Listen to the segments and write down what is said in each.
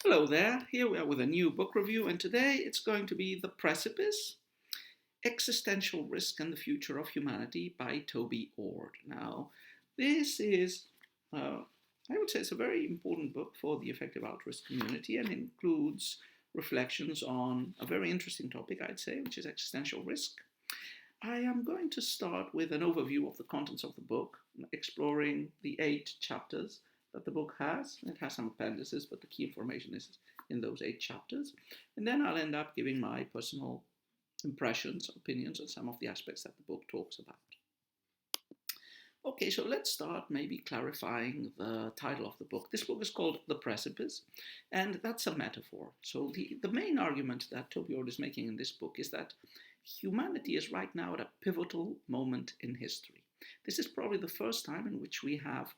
Hello there, here we are with a new book review, and today it's going to be The Precipice Existential Risk and the Future of Humanity by Toby Ord. Now, this is, I would say, it's a very important book for the effective altruist community and includes reflections on a very interesting topic, I'd say, which is existential risk. I am going to start with an overview of the contents of the book, exploring the 8 chapters that the book has. It has some appendices, but the key information is in those 8 chapters. And then I'll end up giving my personal impressions, opinions on some of the aspects that the book talks about. Okay, so let's start maybe clarifying the title of the book. This book is called The Precipice, and that's a metaphor. So the main argument that Toby Ord is making in this book is that humanity is right now at a pivotal moment in history. This is probably the first time in which we have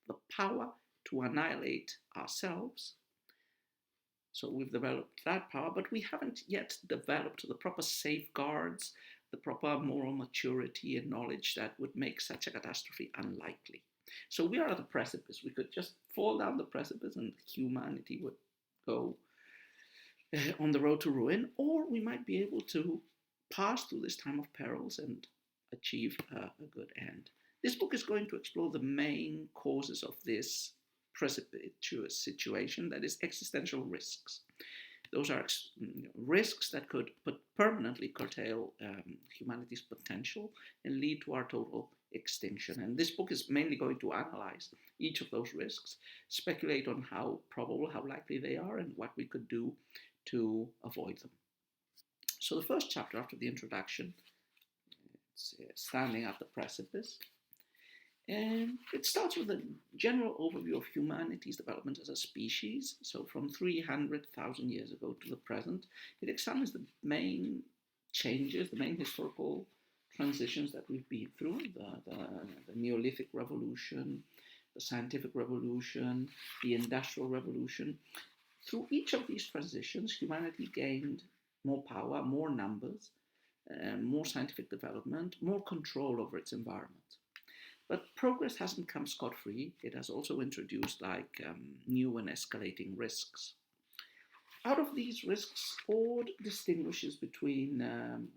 the power to annihilate ourselves. So we've developed that power, but we haven't yet developed the proper safeguards, the proper moral maturity and knowledge that would make such a catastrophe unlikely. So we are at the precipice. We could just fall down the precipice and humanity would go on the road to ruin, or we might be able to pass through this time of perils and achieve a good end. This book is going to explore the main causes of this precipitous situation, that is existential risks. Those are risks that could permanently curtail humanity's potential and lead to our total extinction. And this book is mainly going to analyze each of those risks, speculate on how probable, how likely they are, and what we could do to avoid them. So the first chapter after the introduction, it's standing at the precipice. And it starts with a general overview of humanity's development as a species. So from 300,000 years ago to the present, it examines the main changes, the main historical transitions that we've been through, the Neolithic Revolution, the Scientific Revolution, the Industrial Revolution. Through each of these transitions, humanity gained more power, more numbers, more scientific development, more control over its environment. But progress hasn't come scot-free. It has also introduced new and escalating risks. Out of these risks, Ord distinguishes between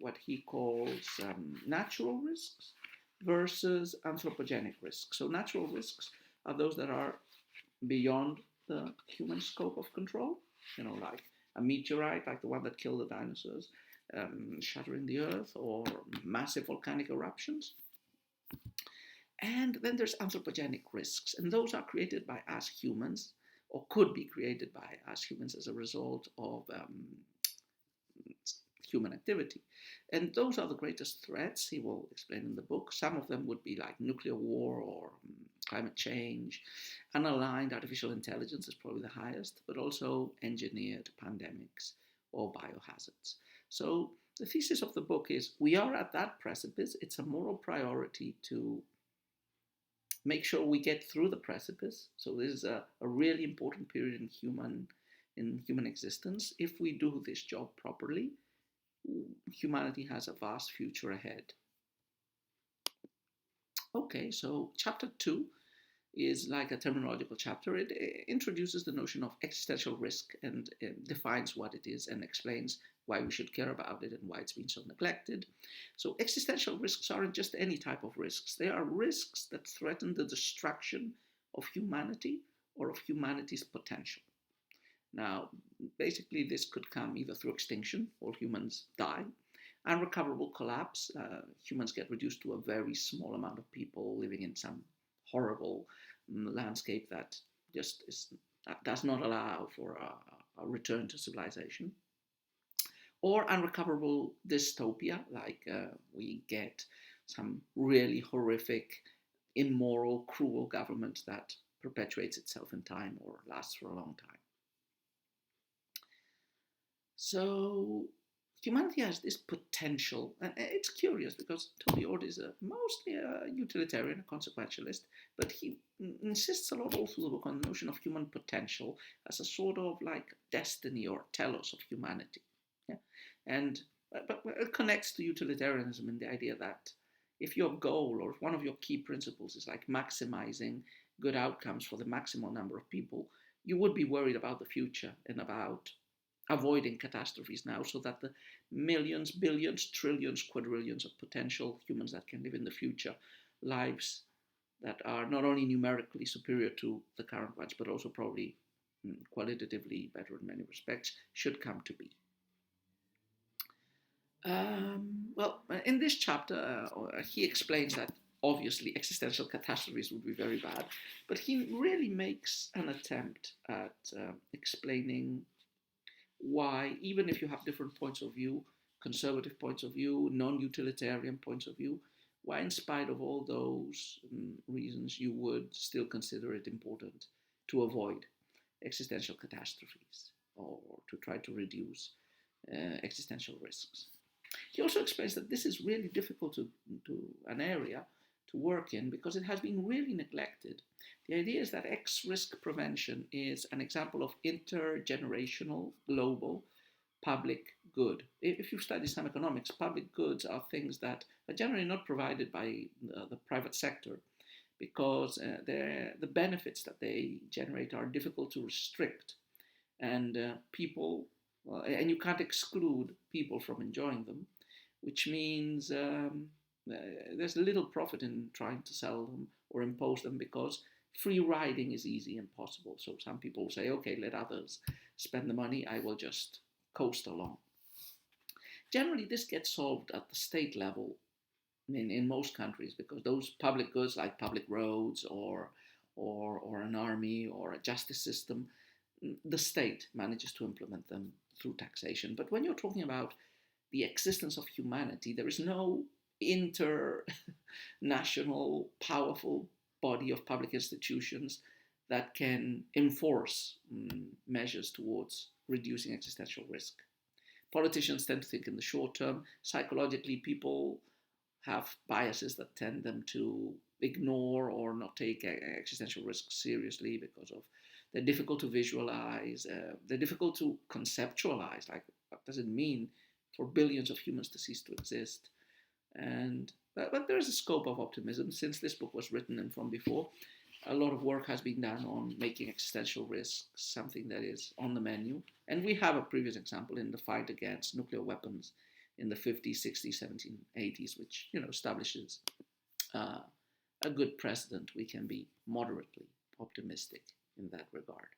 what he calls natural risks versus anthropogenic risks. So natural risks are those that are beyond the human scope of control, like a meteorite, like the one that killed the dinosaurs, shattering the earth, or massive volcanic eruptions. And then there's anthropogenic risks, and those are created by us humans, or could be created by us humans as a result of human activity. And those are the greatest threats, he will explain in the book. Some of them would be like nuclear war or climate change. Unaligned artificial intelligence is probably the highest, but also engineered pandemics or biohazards. So the thesis of the book is we are at that precipice. It's a moral priority to make sure we get through the precipice. So this is a really important period in human existence. If we do this job properly, humanity has a vast future ahead. Okay, so chapter 2 is like a terminological chapter. It introduces the notion of existential risk and defines what it is and explains why we should care about it and why it's been so neglected. So existential risks aren't just any type of risks. They are risks that threaten the destruction of humanity or of humanity's potential. Now, basically, this could come either through extinction, all humans die, unrecoverable collapse, humans get reduced to a very small amount of people living in some horrible landscape that does not allow for a return to civilization, or unrecoverable dystopia, like we get some really horrific, immoral, cruel government that perpetuates itself in time or lasts for a long time. So humanity has this potential, and it's curious because Toby Ord is mostly a utilitarian, a consequentialist, but he insists a lot all through the book on the notion of human potential as a sort of like destiny or telos of humanity. Yeah? And but it connects to utilitarianism in the idea that if your goal or if one of your key principles is like maximizing good outcomes for the maximal number of people, you would be worried about the future and about avoiding catastrophes now so that the millions, billions, trillions, quadrillions of potential humans that can live in the future, lives that are not only numerically superior to the current ones, but also probably qualitatively better in many respects, should come to be. Well, in this chapter, he explains that obviously existential catastrophes would be very bad, but he really makes an attempt at explaining why, even if you have different points of view, conservative points of view, non-utilitarian points of view, why, in spite of all those reasons, you would still consider it important to avoid existential catastrophes or to try to reduce existential risks. He also explains that this is really difficult to an area to work in because it has been really neglected. The idea is that X-risk prevention is an example of intergenerational, global, public good. If you study some economics, public goods are things that are generally not provided by the private sector because the benefits that they generate are difficult to restrict, and and you can't exclude people from enjoying them, which means there's little profit in trying to sell them or impose them because free riding is easy and possible. So some people say, okay, let others spend the money, I will just coast along. Generally, this gets solved at the state level in most countries because those public goods like public roads or an army or a justice system, the state manages to implement them through taxation. But when you're talking about the existence of humanity, there is no international powerful body of public institutions that can enforce measures towards reducing existential risk. Politicians tend to think in the short term. Psychologically, people have biases that tend them to ignore or not take existential risks seriously because of they're difficult to visualize, they're difficult to conceptualize, like what does it mean for billions of humans to cease to exist? But there is a scope of optimism. Since this book was written and from before, a lot of work has been done on making existential risks something that is on the menu. And we have a previous example in the fight against nuclear weapons in the 50s, 60s, 70s, 80s, which establishes a good precedent. We can be moderately optimistic in that regard.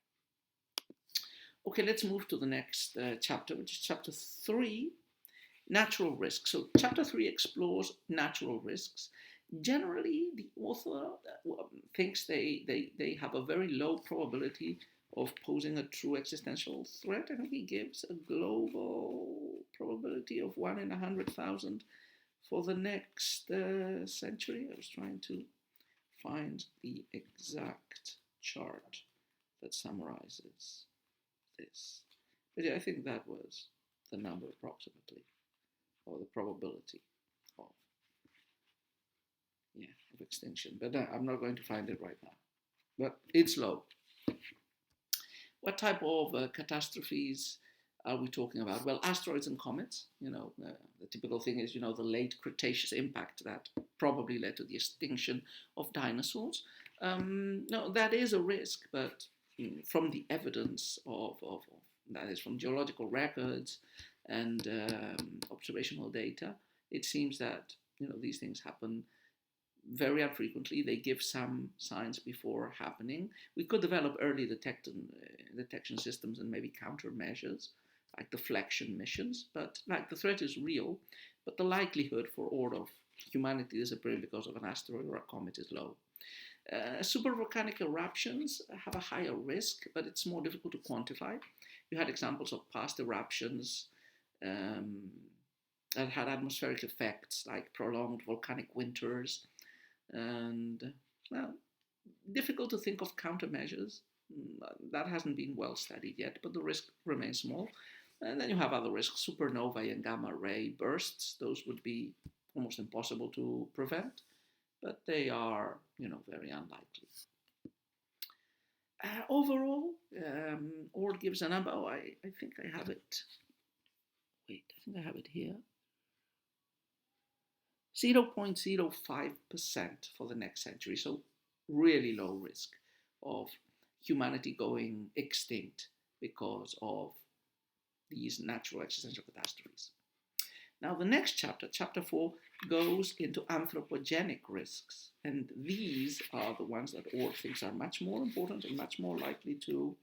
Okay, let's move to the next chapter, which is chapter 3, natural risks. So chapter 3 explores natural risks. Generally, the author thinks they have a very low probability of posing a true existential threat, and he gives a global probability of 1 in 100,000 for the next century. I was trying to find the exact chart that summarizes this. But yeah, I think that was the number approximately, or the probability of extinction. But I'm not going to find it right now. But it's low. What type of catastrophes are we talking about? Well, asteroids and comets. The typical thing is, the late Cretaceous impact that probably led to the extinction of dinosaurs. No, that is a risk, but from the evidence of that is from geological records and observational data, it seems that these things happen very infrequently. They give some signs before happening. We could develop early detection systems and maybe countermeasures like deflection missions, but the threat is real, but the likelihood for all of humanity disappearing because of an asteroid or a comet is low. Supervolcanic eruptions have a higher risk, but it's more difficult to quantify. You had examples of past eruptions that had atmospheric effects like prolonged volcanic winters, and difficult to think of countermeasures. That hasn't been well studied yet, but the risk remains small. And then you have other risks, supernovae and gamma ray bursts. Those would be almost impossible to prevent, but they are, very unlikely. Overall, Ord gives a number. I think I have it. Wait, I think I have it here. 0.05% for the next century. So really low risk of humanity going extinct because of these natural existential catastrophes. Now, the next chapter, chapter 4, goes into anthropogenic risks. And these are the ones that Ord thinks are much more important and much more likely to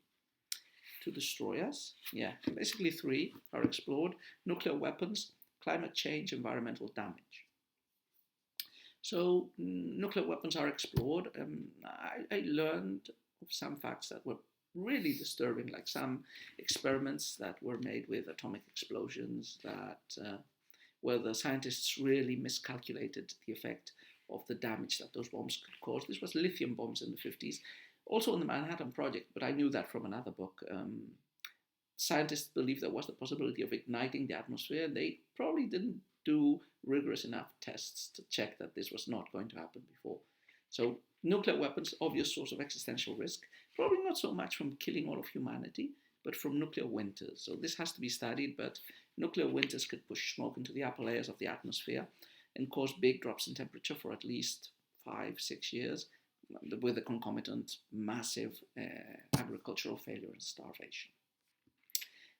destroy us. Yeah, basically three are explored: nuclear weapons, climate change, environmental damage. So nuclear weapons are explored. I learned of some facts that were really disturbing, like some experiments that were made with atomic explosions that where the scientists really miscalculated the effect of the damage that those bombs could cause. This was lithium bombs in the 50s, also in the Manhattan Project, but I knew that from another book. Scientists believed there was the possibility of igniting the atmosphere. They probably didn't do rigorous enough tests to check that this was not going to happen before. So nuclear weapons, obvious source of existential risk, probably not so much from killing all of humanity, but from nuclear winters. So this has to be studied, but nuclear winters could push smoke into the upper layers of the atmosphere and cause big drops in temperature for at least 5-6 years, with a concomitant massive agricultural failure and starvation.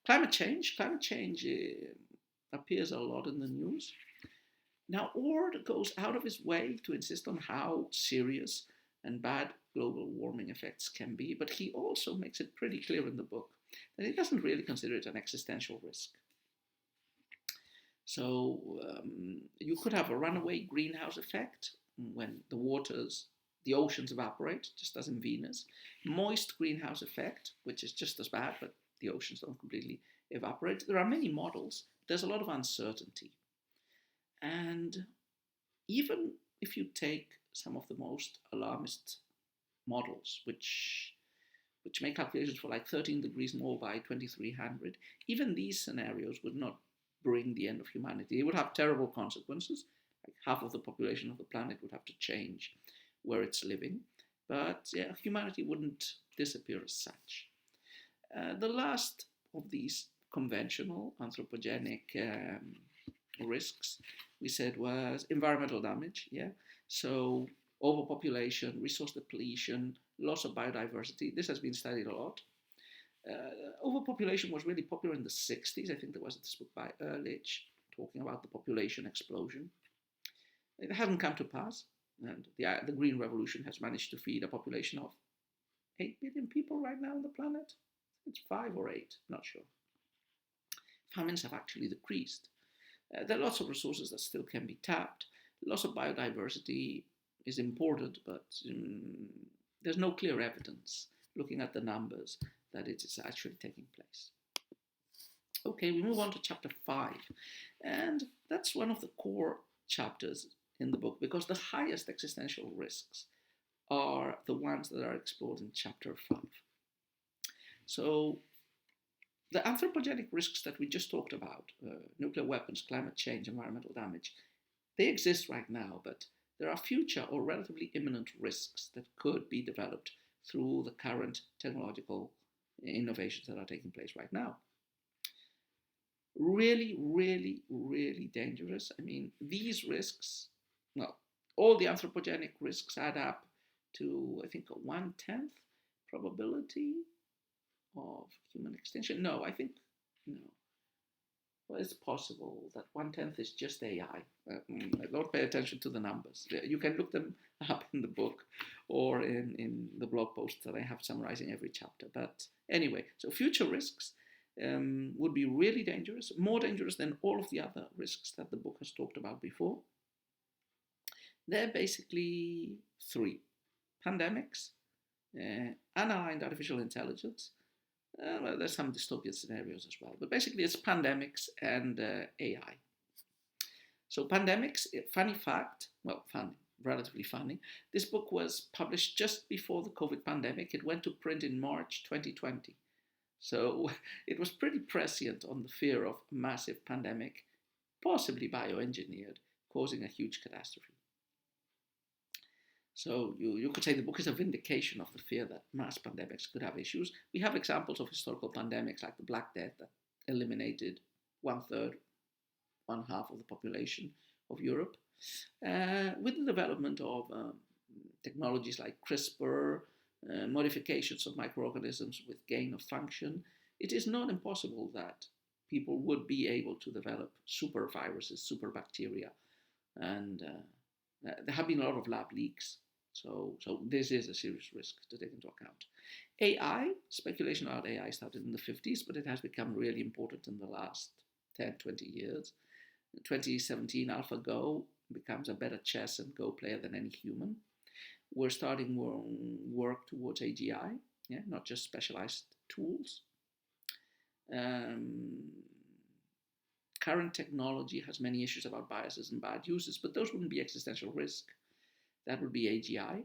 Climate change appears a lot in the news. Now, Ord goes out of his way to insist on how serious and bad global warming effects can be, but he also makes it pretty clear in the book that he doesn't really consider it an existential risk. So you could have a runaway greenhouse effect when the oceans evaporate, just as in Venus. Moist greenhouse effect, which is just as bad, but the oceans don't completely evaporate. There are many models. There's a lot of uncertainty. And even if you take some of the most alarmist models, which make calculations for like 13 degrees more by 2300, even these scenarios would not bring the end of humanity. It would have terrible consequences. Like half of the population of the planet would have to change where it's living. But yeah, humanity wouldn't disappear as such. The last of these conventional anthropogenic risks, we said, was environmental damage. Yeah, so overpopulation, resource depletion, loss of biodiversity. This has been studied a lot. Overpopulation was really popular in the 60s. I think there was this book by Ehrlich talking about the population explosion. It hasn't come to pass, and the Green Revolution has managed to feed a population of 8 billion people right now on the planet. It's 5 or 8, not sure. Famines have actually decreased. There are lots of resources that still can be tapped. Loss of biodiversity is important, but there's no clear evidence, looking at the numbers, that it is actually taking place. Okay, we move on to chapter 5. And that's one of the core chapters in the book, because the highest existential risks are the ones that are explored in chapter 5. So the anthropogenic risks that we just talked about, nuclear weapons, climate change, environmental damage, they exist right now, but there are future or relatively imminent risks that could be developed through the current technological innovations that are taking place right now. Really, really, really dangerous. I mean, these risks, well, all the anthropogenic risks add up to, I think, a 1/10 probability of human extinction. No. Well, it's possible that 1/10 is just AI. Don't pay attention to the numbers. You can look them up in the book or in the blog posts that I have summarizing every chapter. But anyway, so future risks would be really dangerous, more dangerous than all of the other risks that the book has talked about before. They're basically 3: pandemics, unaligned artificial intelligence. Well, there's some dystopian scenarios as well, but basically it's pandemics and AI. So pandemics, funny fact, well, funny, relatively funny. This book was published just before the COVID pandemic. It went to print in March 2020. So it was pretty prescient on the fear of a massive pandemic, possibly bioengineered, causing a huge catastrophe. So you could say the book is a vindication of the fear that mass pandemics could have issues. We have examples of historical pandemics like the Black Death that eliminated 1/3, 1/2 of the population of Europe. With the development of technologies like CRISPR, modifications of microorganisms with gain of function, it is not impossible that people would be able to develop super viruses, super bacteria, and there have been a lot of lab leaks. So this is a serious risk to take into account. AI, speculation about AI started in the 50s, but it has become really important in the last 10, 20 years. In 2017, AlphaGo becomes a better chess and Go player than any human. We're starting work towards AGI, yeah, not just specialized tools. Current technology has many issues about biases and bad uses, but those wouldn't be existential risk. That would be AGI.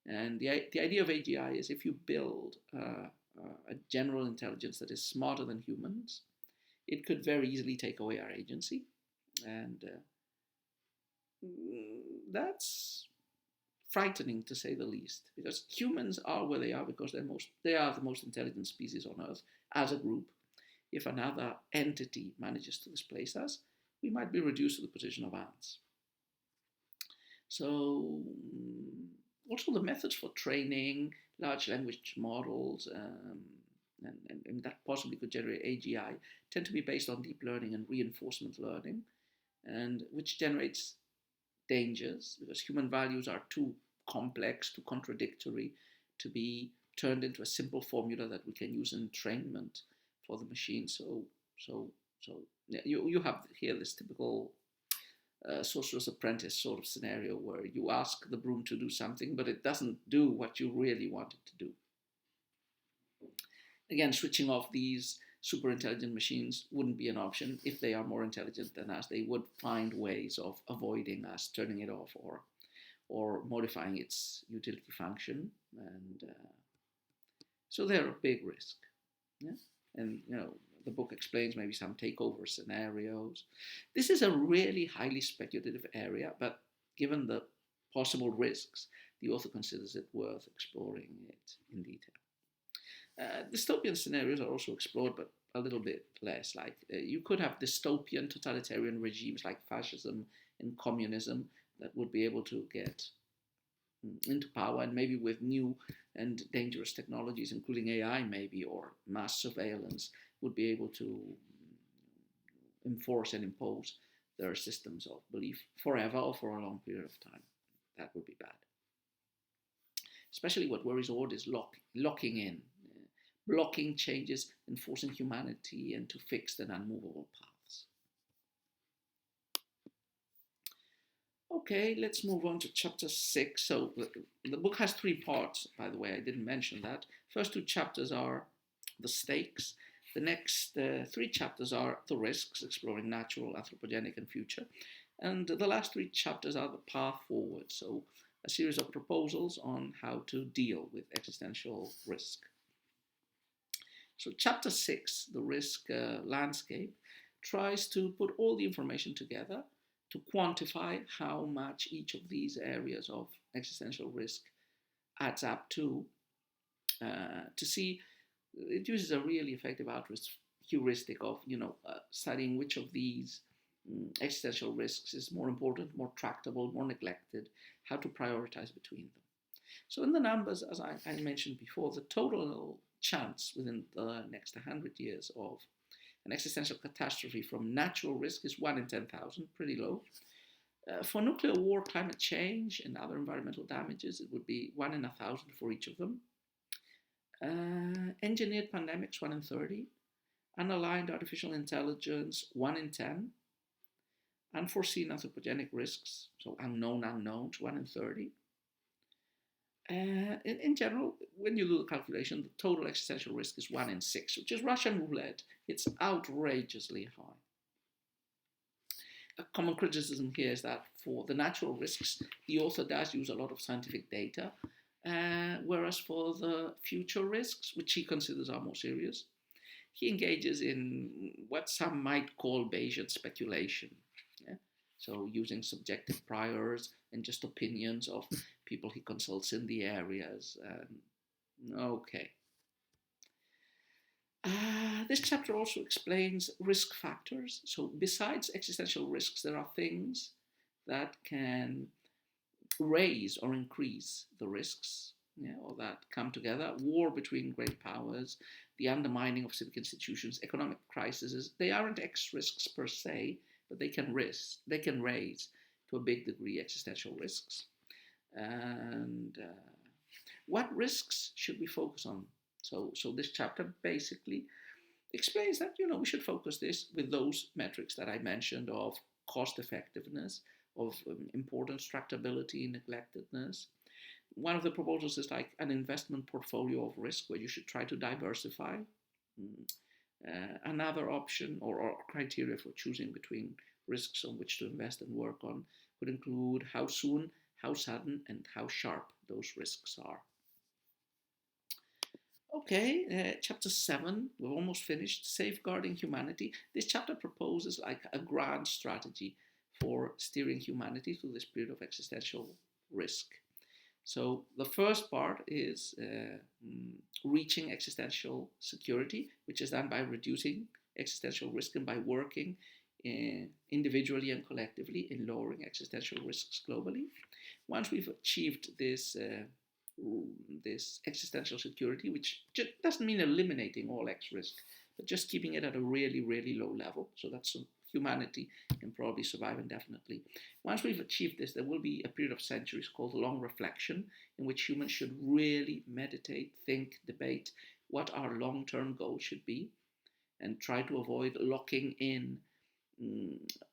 And the idea of AGI is if you build a general intelligence that is smarter than humans, it could very easily take away our agency. And that's frightening, to say the least, because humans are where they are because they are the most intelligent species on Earth as a group. If another entity manages to displace us, we might be reduced to the position of ants. So also the methods for training large language models and that possibly could generate AGI tend to be based on deep learning and reinforcement learning, and which generates dangers because human values are too complex, too contradictory to be turned into a simple formula that we can use in entrainment for the machine. So yeah, you have here this typical sorcerer's apprentice sort of scenario where you ask the broom to do something, but it doesn't do what you really want it to do. Again, switching off these super intelligent machines wouldn't be an option. If they are more intelligent than us, they would find ways of avoiding us, turning it off, or modifying its utility function. And so they're a big risk. Yeah? And, the book explains maybe some takeover scenarios. This is a really highly speculative area, but given the possible risks, the author considers it worth exploring it in detail. Dystopian scenarios are also explored, but a little bit less. Like you could have dystopian totalitarian regimes like fascism and communism that would be able to get into power, and maybe with new and dangerous technologies, including AI maybe, or mass surveillance, would be able to enforce and impose their systems of belief forever or for a long period of time. That would be bad. Especially what worries Ord is locking in, blocking changes and forcing humanity into fixed and unmovable paths. Okay, let's move on to chapter 6. So the book has 3 parts, by the way, I didn't mention that. First 2 chapters are the stakes. The next 3 chapters are the risks, exploring natural, anthropogenic, and future. And the last 3 chapters are the path forward. So a series of proposals on how to deal with existential risk. So chapter 6, the risk landscape, tries to put all the information together to quantify how much each of these areas of existential risk adds up to see. It uses a really effective heuristic of studying which of these existential risks is more important, more tractable, more neglected, how to prioritize between them. So in the numbers, as I mentioned before, the total chance within the next 100 years of an existential catastrophe from natural risk is 1 in 10,000, pretty low. For nuclear war, climate change, and other environmental damages, it would be 1 in 1,000 for each of them. Engineered pandemics, 1 in 30. Unaligned artificial intelligence, 1 in 10. Unforeseen anthropogenic risks, so unknown unknowns, 1 in 30. In general, when you do the calculation, the total existential risk is 1 in 6, which is Russian roulette. It's outrageously high. A common criticism here is that for the natural risks, the author does use a lot of scientific data, whereas for the future risks, which he considers are more serious, he engages in what some might call Bayesian speculation. Yeah? So using subjective priors and just opinions of people he consults in the areas. Okay. This chapter also explains risk factors. So besides existential risks, there are things that can raise or increase the risks. yeah, or that come together. War between great powers, the undermining of civic institutions, economic crises. They aren't X risks per se, but they can raise to a big degree existential risks. And what risks should we focus on? So this chapter basically explains that we should focus this with those metrics that I mentioned of cost effectiveness, of importance, tractability, neglectedness. One of the proposals is like an investment portfolio of risk where you should try to diversify. Another option or criteria for choosing between risks on which to invest and work on would include how soon, how sudden, and how sharp those risks are. Okay, chapter 7, we're almost finished, safeguarding humanity. This chapter proposes like a grand strategy for steering humanity through this period of existential risk. So the first part is reaching existential security, which is done by reducing existential risk and by working individually and collectively in lowering existential risks globally. Once we've achieved this existential security, which doesn't mean eliminating all X risk, but just keeping it at a really, really low level, so that humanity can probably survive indefinitely. Once we've achieved this, there will be a period of centuries called long reflection, in which humans should really meditate, think, debate what our long-term goals should be, and try to avoid locking in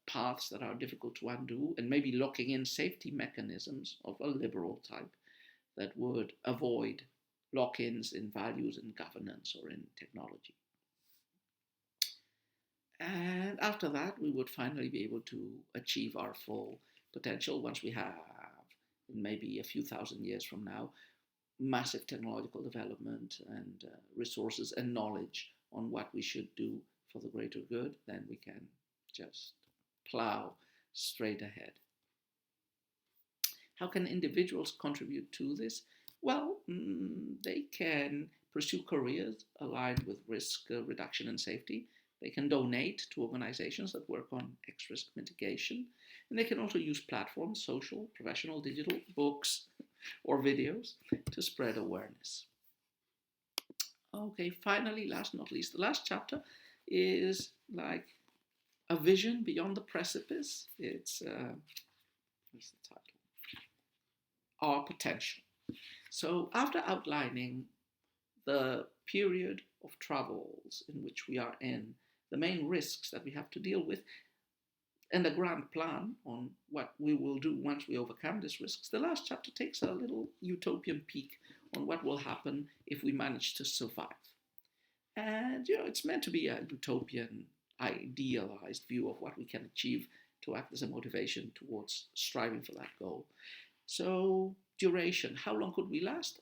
paths that are difficult to undo, and maybe locking in safety mechanisms of a liberal type that would avoid lock-ins in values in governance or in technology. And after that, we would finally be able to achieve our full potential once we have, maybe a few thousand years from now, massive technological development and resources and knowledge on what we should do for the greater good. Then we can just plow straight ahead. How can individuals contribute to this? Well, they can pursue careers aligned with risk reduction and safety. They can donate to organizations that work on X-risk mitigation. And they can also use platforms, social, professional, digital, books, or videos to spread awareness. Okay, finally, last but not least, the last chapter is like a vision beyond the precipice. It's, what's the title? Our potential. So after outlining the period of troubles in which we are in, the main risks that we have to deal with, and a grand plan on what we will do once we overcome these risks, the last chapter takes a little utopian peek on what will happen if we manage to survive. And, it's meant to be a utopian, idealized view of what we can achieve to act as a motivation towards striving for that goal. So, duration, how long could we last?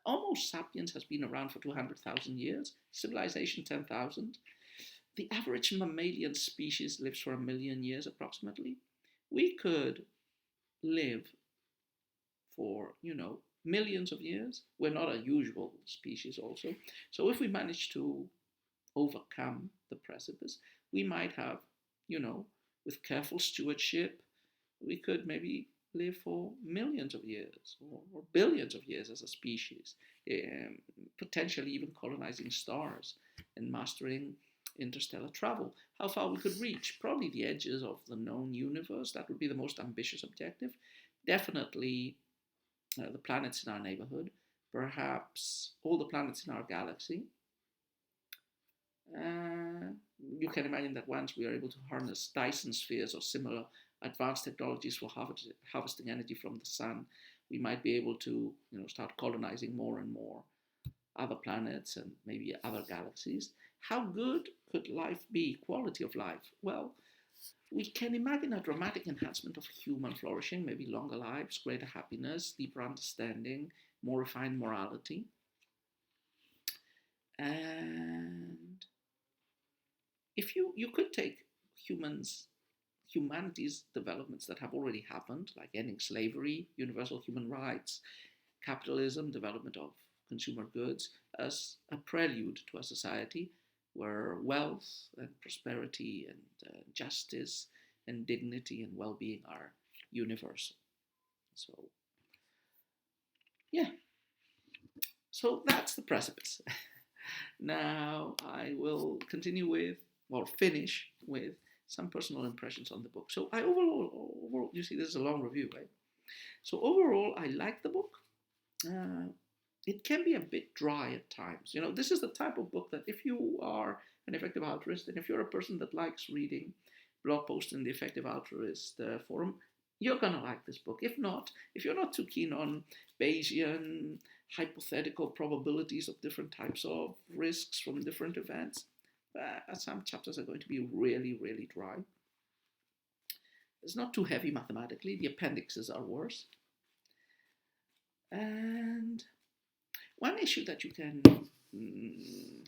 Homo sapiens has been around for 200,000 years, civilization 10,000. The average mammalian species lives for 1 million years approximately. We could live for, millions of years. We're not a usual species also. So if we manage to overcome the precipice, we might have, with careful stewardship, we could maybe live for millions of years or billions of years as a species, potentially even colonizing stars and mastering interstellar travel. How far we could reach? Probably the edges of the known universe. That would be the most ambitious objective. Definitely the planets in our neighborhood, perhaps all the planets in our galaxy. You can imagine that once we are able to harness Dyson spheres or similar advanced technologies for harvesting energy from the sun, we might be able to start colonizing more and more other planets and maybe other galaxies. How good could life be? Quality of life? Well, we can imagine a dramatic enhancement of human flourishing, maybe longer lives, greater happiness, deeper understanding, more refined morality. And if you could take humanity's developments that have already happened, like ending slavery, universal human rights, capitalism, development of consumer goods, as a prelude to a society where wealth and prosperity and justice and dignity and well-being are universal. So, yeah, So that's the precipice. Now I will continue with, or finish with, some personal impressions on the book. So overall, you see, this is a long review, right? So overall, I like the book. Uh, it can be a bit dry at times. You know, this is the type of book that if you are an effective altruist, and if you're a person that likes reading blog posts in the effective altruist forum, you're gonna like this book. If not, if you're not too keen on Bayesian hypothetical probabilities of different types of risks from different events, some chapters are going to be really, really dry. It's not too heavy mathematically. The appendixes are worse. And one issue that you can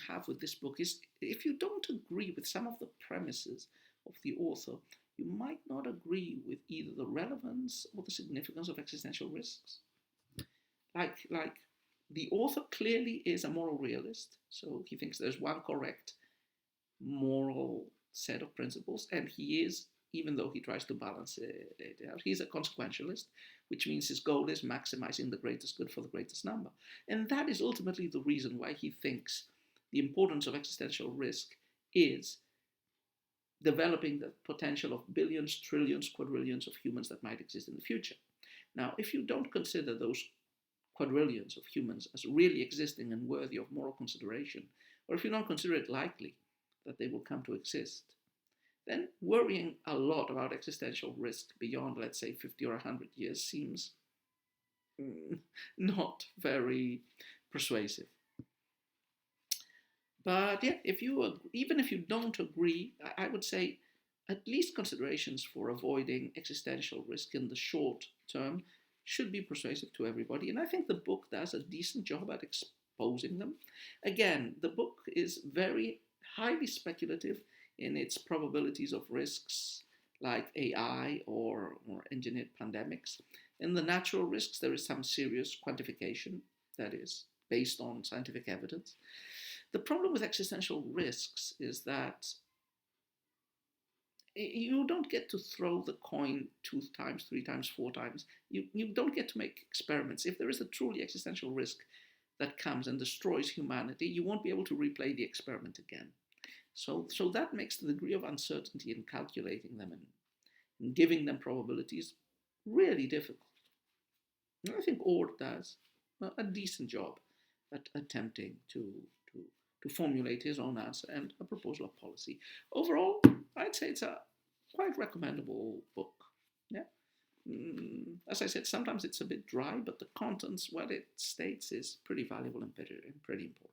have with this book is if you don't agree with some of the premises of the author, you might not agree with either the relevance or the significance of existential risks. Like the author clearly is a moral realist, so he thinks there's one correct moral set of principles, and he is, even though he tries to balance it out, he's a consequentialist, which means his goal is maximizing the greatest good for the greatest number. And that is ultimately the reason why he thinks the importance of existential risk is developing the potential of billions, trillions, quadrillions of humans that might exist in the future. Now, if you don't consider those quadrillions of humans as really existing and worthy of moral consideration, or if you don't consider it likely that they will come to exist, then worrying a lot about existential risk beyond, let's say, 50 or 100 years seems not very persuasive. But yeah, even if you don't agree, I would say at least considerations for avoiding existential risk in the short term should be persuasive to everybody. And I think the book does a decent job at exposing them. Again, the book is very highly speculative in its probabilities of risks like AI or engineered pandemics. In the natural risks, there is some serious quantification that is based on scientific evidence. The problem with existential risks is that you don't get to throw the coin 2 times, 3 times, 4 times. You don't get to make experiments. If there is a truly existential risk that comes and destroys humanity, you won't be able to replay the experiment again. So that makes the degree of uncertainty in calculating them and giving them probabilities really difficult. And I think Ord does a decent job at attempting to formulate his own answer and a proposal of policy. Overall, I'd say it's a quite recommendable book. Yeah. As I said, sometimes it's a bit dry, but the contents, what it states, is pretty valuable and pretty important.